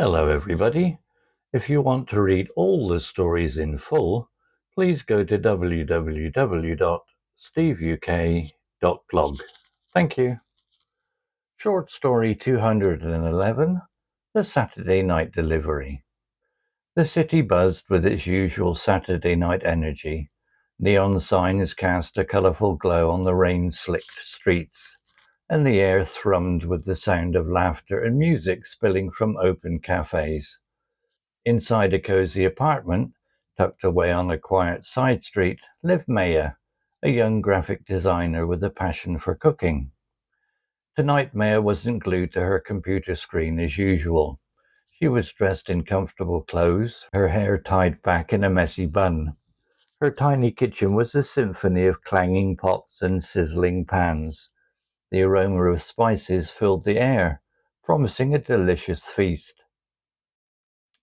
Hello, everybody. If you want to read all the stories in full, please go to www.steveuk.blog. Thank you. Short story 211 The Saturday Night Delivery. The city buzzed with its usual Saturday night energy. Neon signs cast a colourful glow on the rain-slicked streets, and the air thrummed with the sound of laughter and music spilling from open cafes. Inside a cozy apartment, tucked away on a quiet side street, lived Maya, a young graphic designer with a passion for cooking. Tonight Maya wasn't glued to her computer screen as usual. She was dressed in comfortable clothes, her hair tied back in a messy bun. Her tiny kitchen was a symphony of clanging pots and sizzling pans. The aroma of spices filled the air, promising a delicious feast.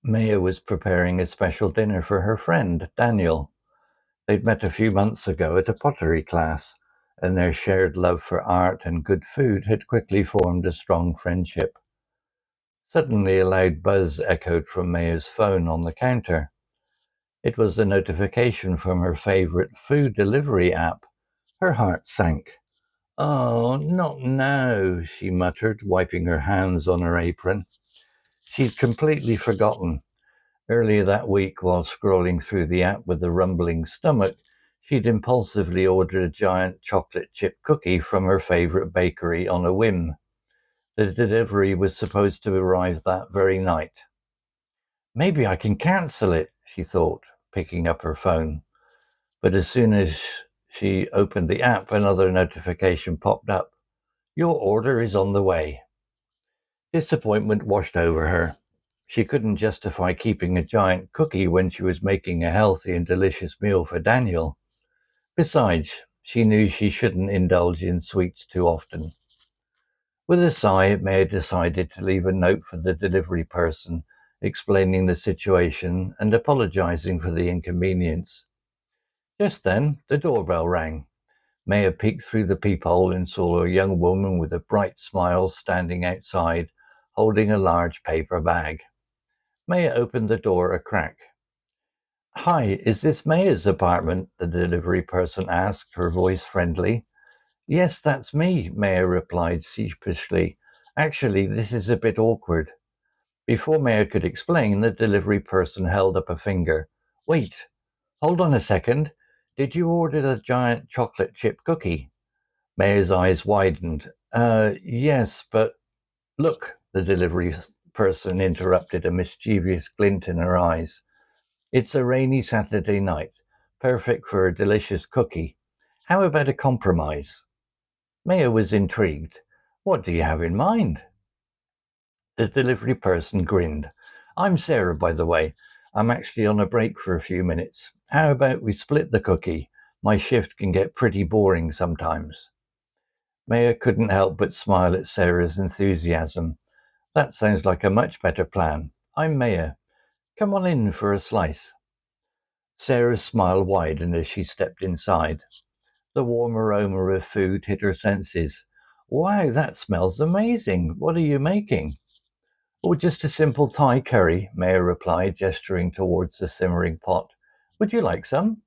Maya was preparing a special dinner for her friend, Daniel. They'd met a few months ago at a pottery class, and their shared love for art and good food had quickly formed a strong friendship. Suddenly a loud buzz echoed from Maya's phone on the counter. It was a notification from her favorite food delivery app. Her heart sank. "Oh, not now," she muttered, wiping her hands on her apron. She'd completely forgotten. Earlier that week, while scrolling through the app with a rumbling stomach, she'd impulsively ordered a giant chocolate chip cookie from her favorite bakery on a whim. The delivery was supposed to arrive that very night. "Maybe I can cancel it," she thought, picking up her phone. But as soon as she opened the app, another notification popped up. "Your order is on the way." Disappointment washed over her. She couldn't justify keeping a giant cookie when she was making a healthy and delicious meal for Daniel. Besides, she knew she shouldn't indulge in sweets too often. With a sigh, Maya decided to leave a note for the delivery person, explaining the situation and apologizing for the inconvenience. Just then, the doorbell rang. Maya peeked through the peephole and saw a young woman with a bright smile standing outside, holding a large paper bag. Maya opened the door a crack. "Hi, is this Maya's apartment?" the delivery person asked, her voice friendly. "Yes, that's me," Maya replied sheepishly. "Actually, this is a bit awkward." Before Maya could explain, the delivery person held up a finger. "Wait, hold on a second. Did you order the giant chocolate chip cookie?" Maya's eyes widened. Yes, but look," the delivery person interrupted, a mischievous glint in her eyes. "It's a rainy Saturday night, perfect for a delicious cookie. How about a compromise?" Maya was intrigued. "What do you have in mind?" The delivery person grinned. "I'm Sarah, by the way. I'm actually on a break for a few minutes. How about we split the cookie? My shift can get pretty boring sometimes." Maya couldn't help but smile at Sarah's enthusiasm. "That sounds like a much better plan. I'm Maya. Come on in for a slice." Sarah's smile widened as she stepped inside. The warm aroma of food hit her senses. "Wow, that smells amazing. What are you making?" "Oh, just a simple Thai curry," Maya replied, gesturing towards the simmering pot. "Would you like some?"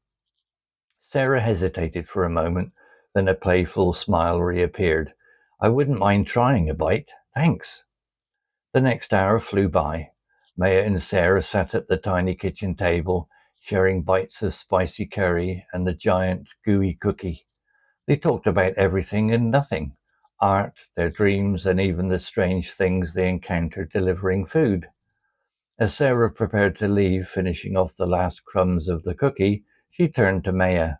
Sarah hesitated for a moment, then a playful smile reappeared. "I wouldn't mind trying a bite. Thanks." The next hour flew by. Maya and Sarah sat at the tiny kitchen table, sharing bites of spicy curry and the giant, gooey cookie. They talked about everything and nothing: art, their dreams, and even the strange things they encountered delivering food. As Sarah prepared to leave, finishing off the last crumbs of the cookie, she turned to Maya.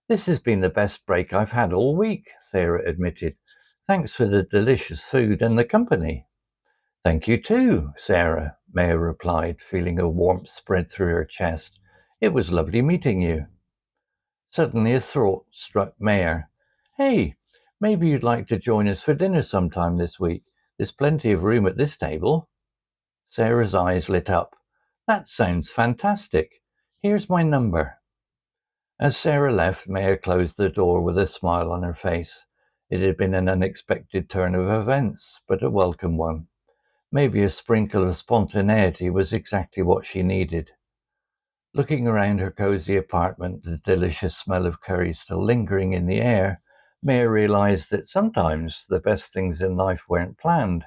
"This has been the best break I've had all week," Sarah admitted. "Thanks for the delicious food and the company." "Thank you too, Sarah," Maya replied, feeling a warmth spread through her chest. "It was lovely meeting you." Suddenly a thought struck Maya. "Hey, maybe you'd like to join us for dinner sometime this week. There's plenty of room at this table." Sarah's eyes lit up. "That sounds fantastic. Here's my number." As Sarah left, Maya closed the door with a smile on her face. It had been an unexpected turn of events, but a welcome one. Maybe a sprinkle of spontaneity was exactly what she needed. Looking around her cozy apartment, the delicious smell of curry still lingering in the air, Maya realized that sometimes the best things in life weren't planned.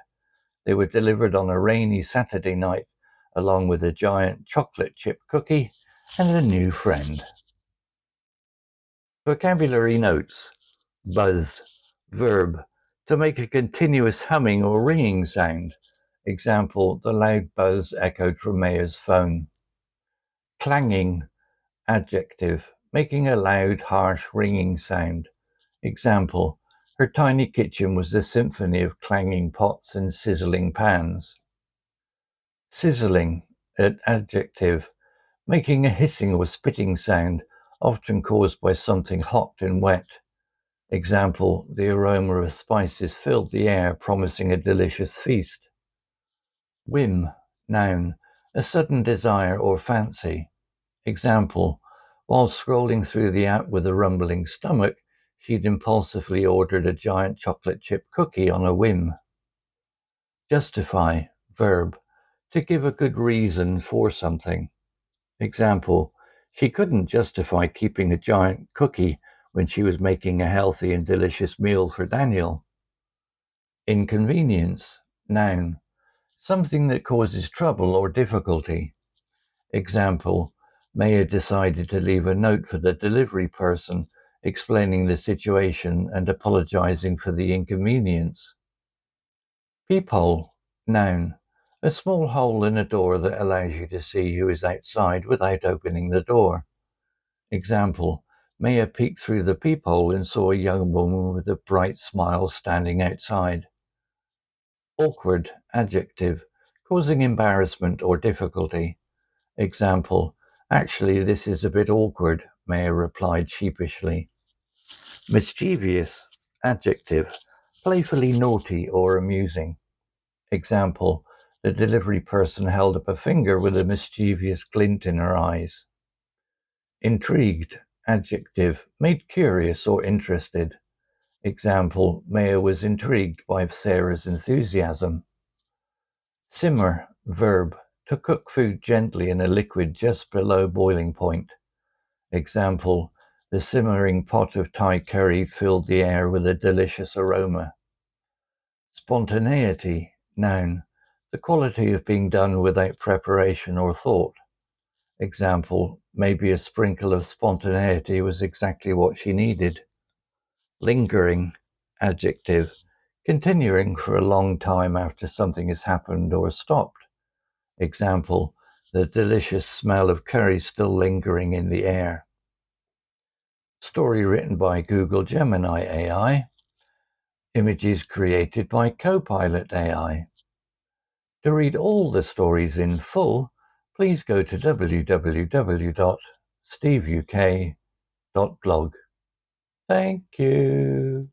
They were delivered on a rainy Saturday night, along with a giant chocolate chip cookie and a new friend. Vocabulary notes. Buzz. Verb. To make a continuous humming or ringing sound. Example, the loud buzz echoed from Maya's phone. Clanging. Adjective. Making a loud, harsh, ringing sound. Example, her tiny kitchen was a symphony of clanging pots and sizzling pans. Sizzling. Adjective. Making a hissing or spitting sound, often caused by something hot and wet. Example, the aroma of spices filled the air, promising a delicious feast. Whim, noun, a sudden desire or fancy. Example, while scrolling through the app with a rumbling stomach, she'd impulsively ordered a giant chocolate chip cookie on a whim. Justify, verb, to give a good reason for something. Example, she couldn't justify keeping a giant cookie when she was making a healthy and delicious meal for Daniel. Inconvenience, noun, something that causes trouble or difficulty. Example, Maya decided to leave a note for the delivery person explaining the situation and apologizing for the inconvenience. Peephole, noun, a small hole in a door that allows you to see who is outside without opening the door. Example, Maya peeked through the peephole and saw a young woman with a bright smile standing outside. Awkward, adjective, causing embarrassment or difficulty. Example, actually this is a bit awkward, Maya replied sheepishly. Mischievous, adjective, playfully naughty or amusing. Example, the delivery person held up a finger with a mischievous glint in her eyes. Intrigued, adjective, made curious or interested. Example, Maya was intrigued by Sarah's enthusiasm. Simmer, verb, to cook food gently in a liquid just below boiling point. Example, the simmering pot of Thai curry filled the air with a delicious aroma. Spontaneity, noun, the quality of being done without preparation or thought. Example, maybe a sprinkle of spontaneity was exactly what she needed. Lingering, adjective, continuing for a long time after something has happened or stopped. Example, the delicious smell of curry still lingering in the air. Story written by Google Gemini AI. Images created by Copilot AI. To read all the stories in full, please go to www.steveuk.blog. Thank you.